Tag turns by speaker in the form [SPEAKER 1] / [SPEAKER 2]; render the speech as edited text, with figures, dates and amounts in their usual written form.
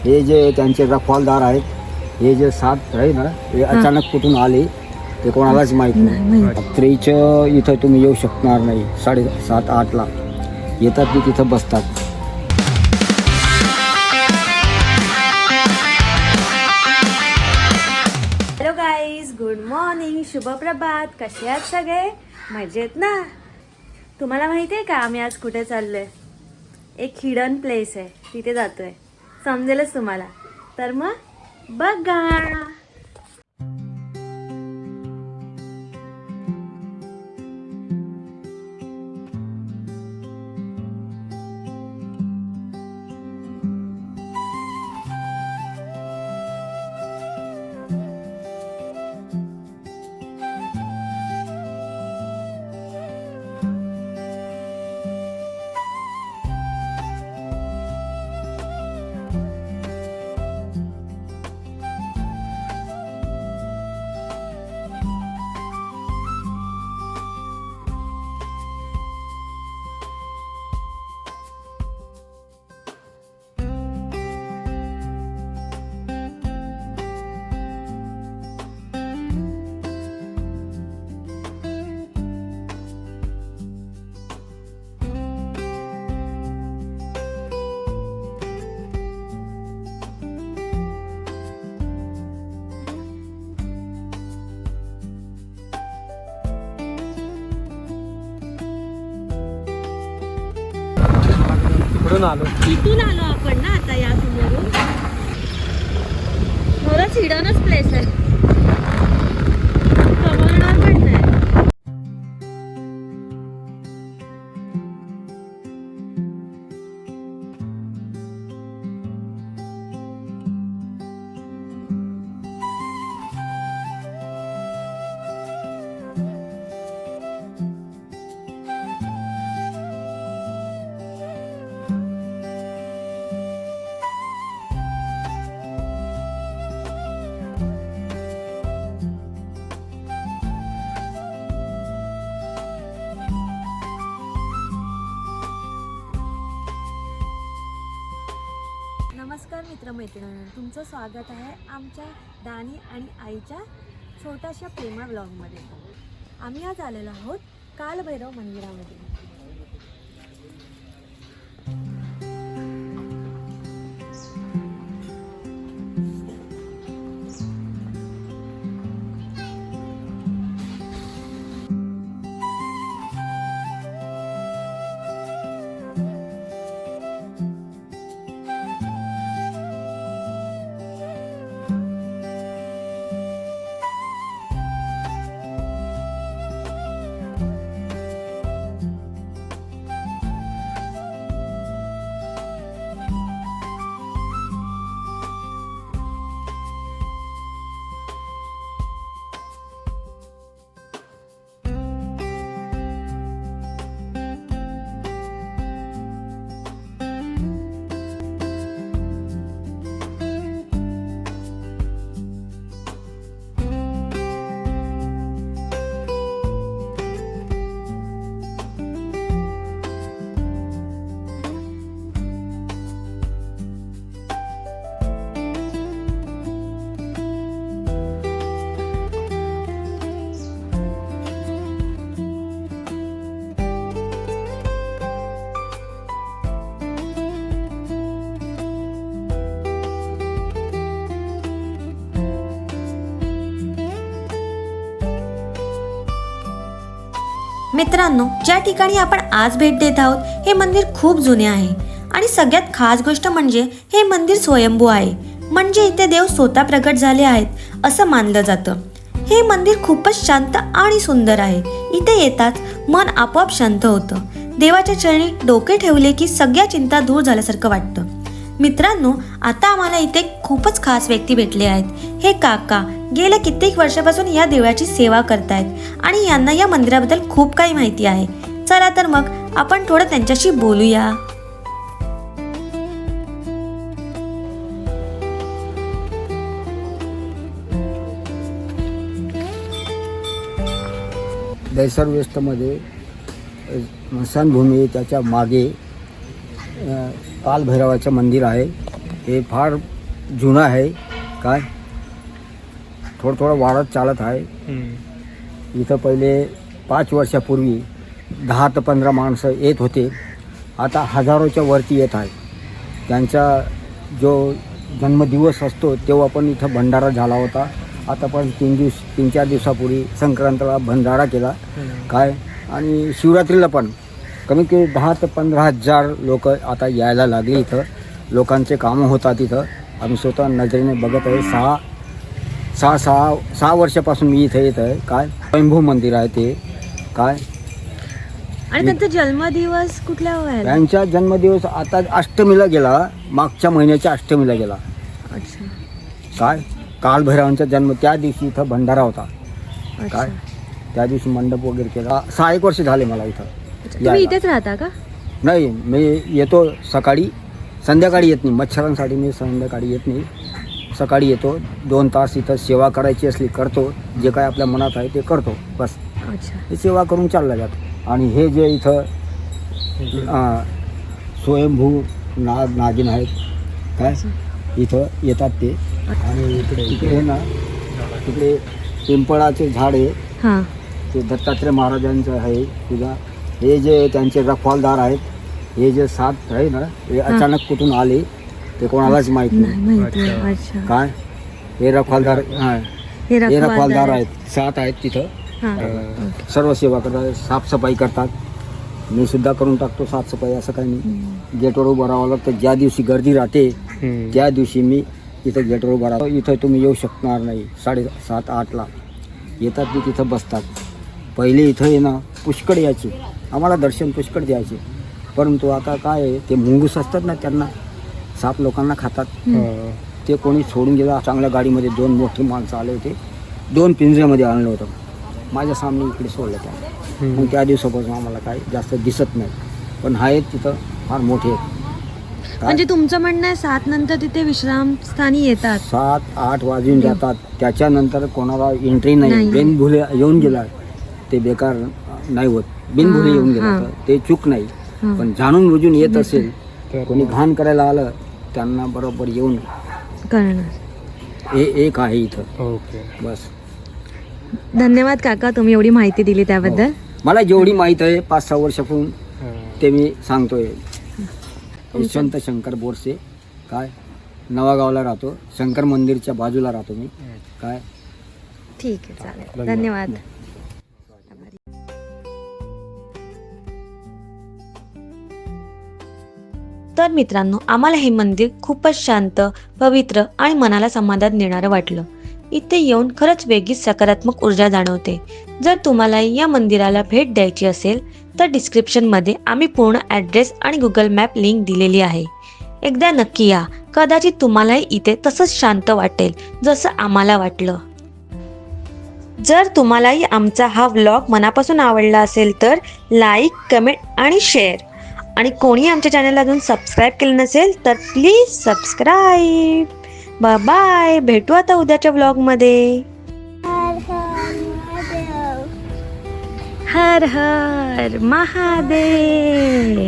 [SPEAKER 1] हे जे त्यांचे रखवालदार आहेत, हे जे 7 आहे ना, हे अचानक कुठून आले ते कोणालाच माहीत नाही. रात्रीचं इथं तुम्ही येऊ शकणार नाही. 7:30-8ला येतात की तिथं बसतात.
[SPEAKER 2] हॅलो गाईज, गुड मॉर्निंग, शुभप्रभात. कसे आहात सगळे? मजेत ना? तुम्हाला माहिती आहे का आम्ही आज कुठे चाललोय? एक हिडन प्लेस आहे, तिथे जातोय. समजेलच तुम्हाला. तर मग बघा. तिथून आलो आपण ना आता या समोरून. खरंच हिडनच प्लेस आहे. समजणार पण नाही. नमस्कार मित्रमैत्रिणींनो, तुमचं स्वागत आहे आमच्या दानी आणि आईच्या छोट्याशा प्रेमा ब्लॉगमध्ये. आम्ही आज आलेलो आहोत कालभैरव मंदिरामध्ये. मित्रांनो, ज्या ठिकाणी आपण आज भेट देत आहोत हे मंदिर खूप जुने आहे आणि सगळ्यात खास गोष्ट म्हणजे हे मंदिर स्वयंभू आहे. म्हणजे इथे देव स्वतः प्रकट झाले आहेत असं मानलं जातं. हे मंदिर खूपच शांत आणि सुंदर आहे. इथे येताच मन आपोआप शांत होतं. देवाच्या चरणी डोके ठेवले की सगळ्या चिंता दूर झाल्यासारखं वाटतं. मित्रांनो, आता आम्हाला इथे खूपच खास व्यक्ती भेटले आहेत. हे काका गेल्या कित्येक वर्षापासून या देवळाची सेवा करतायत आणि यांना या मंदिराबद्दल खूप काही माहिती आहे. चला तर मग आपण थोडं त्यांच्याशी बोलूया.
[SPEAKER 1] दहिसर वेस्टमध्ये स्मशानभूमी त्याच्या मागे कालभैरवाचं मंदिर आहे. हे फार जुनं आहे काय थोडं वाढत चालत आहे. इथं पहिले 5 वर्षापूर्वी 10 ते 15 माणसं येत होते. आता हजारोच्या वरती येत आहे. त्यांचा जो जन्मदिवस असतो तेव्हा पण इथं भंडारा झाला होता. आता पण 3-4 दिवसापूर्वी संक्रांतीला भंडारा केला काय. आणि शिवरात्रीला पण कमीत कमी 10 ते 15,000 लोक आता यायला लागले. इथं लोकांचे कामं होतात. इथं आम्ही स्वतः नजरेने बघत आहे. 6 वर्षापासून मी इथं येत आहे काय. स्वयंभू मंदिर आहे ते काय.
[SPEAKER 2] आणि त्यांचा जन्मदिवस कुठल्या वेळेला?
[SPEAKER 1] त्यांचा जन्मदिवस आता अष्टमीला गेला. मागच्या महिन्याच्या अष्टमीला गेला
[SPEAKER 2] अच्छा
[SPEAKER 1] काय. कालभैरवांचा जन्म त्या दिवशी इथं भंडारा होता काय. त्या दिवशी मंडप वगैरे केला. 6-1 वर्ष झाले मला इथं
[SPEAKER 2] तुम्ही
[SPEAKER 1] यायला.
[SPEAKER 2] इथेच राहता का?
[SPEAKER 1] नाही मी येतो सकाळी. संध्याकाळी येत नाही. मच्छरांसाठी मी संध्याकाळी येत नाही. सकाळी येतो 2 तास इथं सेवा करायची असली करतो. जे काय आपल्या मनात आहे ते करतो बस.
[SPEAKER 2] अच्छा
[SPEAKER 1] हे सेवा करून चालला जातो. आणि हे जे इथं स्वयंभू नागिन आहेत काय इथं येतात ते. आणि इकडे ना तिकडे पिंपळाचे झाड आहे
[SPEAKER 2] हां
[SPEAKER 1] ते दत्तात्रय महाराजांचं आहे तुझा. हे जे त्यांचे रखवालदार आहेत हे जे 7 आहे ना हे अचानक कुठून आले ते कोणालाच माहीत नाही
[SPEAKER 2] माहिती आहे. अच्छा
[SPEAKER 1] काय. हे रखवालदार
[SPEAKER 2] हे
[SPEAKER 1] हे रखवालदार आहेत. 7 आहेत तिथं.
[SPEAKER 2] हां
[SPEAKER 1] सर्व सेवा करतात. साफसफाई करतात. मी सुद्धा करून टाकतो साफसफाई. असं काही नाही. गेटवर उभं राहावं लागतं. ज्या दिवशी गर्दी राहते त्या दिवशी मी इथं गेटवर उभं राहतो. इथं तुम्ही येऊ शकणार नाही. 7:30-8ला येतात ते तिथं बसतात. पहिले इथं आहे ना पुष्कळ यायचे. आम्हाला दर्शन पुष्कळ द्यायचे. परंतु आता काय आहे ते मुंगूस असतात ना त्यांना साप लोकांना खातात. ते कोणी सोडून गेला. चांगल्या गाडीमध्ये 2 मोठे माणसं आले होते. 2 पिंजऱ्यामध्ये आणलं होतं. माझ्या सामने इकडे सोडलं त्यांना. मग त्या दिवसापासून आम्हाला काय जास्त दिसत नाही. पण आहेत तिथं फार मोठे आहेत.
[SPEAKER 2] म्हणजे तुमचं म्हणणं आहे 7 नंतर तिथे विश्रामस्थानी येतात?
[SPEAKER 1] 7-8 वाजून जातात. त्याच्यानंतर कोणाला एंट्री नाही. बिनभुले येऊन गेला ते बेकार नाही होत. बिनभुले येऊन गेला तर ते चूक नाही. पण जाणून बुजून येत असेल कोणी घाण करायला आलं त्यांना बरोबर येऊन
[SPEAKER 2] करणार.
[SPEAKER 1] हे एक आहे इथं बस.
[SPEAKER 2] धन्यवाद काका तुम्ही एवढी माहिती दिली त्याबद्दल.
[SPEAKER 1] मला जेवढी माहीत आहे 5-6 वर्षापासून ते मी सांगतोय. यशवंत शंकर बोरसे काय नवागावला राहतो. शंकर मंदिरच्या बाजूला राहतो मी काय.
[SPEAKER 2] ठीक आहे चालेल. धन्यवाद. तर मित्रांनो आम्हाला हे मंदिर खूपच शांत, पवित्र आणि मनाला समाधान देणारं वाटलं. इथे येऊन खरंच वेगळीच सकारात्मक ऊर्जा जाणवते. जर तुम्हाला या मंदिराला भेट द्यायची असेल तर डिस्क्रिप्शनमध्ये आम्ही पूर्ण ॲड्रेस आणि गुगल मॅप लिंक दिलेली आहे. एकदा नक्की या. कदाचित तुम्हालाही इथे तसंच शांत वाटेल जसं आम्हाला वाटलं. जर तुम्हालाही आमचा हा व्लॉग मनापासून आवडला असेल तर लाईक, कमेंट आणि शेअर. आणि कोणी आमच्या चॅनलला अजून सबस्क्राईब केलं नसेल तर प्लीज सबस्क्राईब. Bye bye. भेटू आता उद्याच्या व्लॉगमध्ये. हर हर महादेव.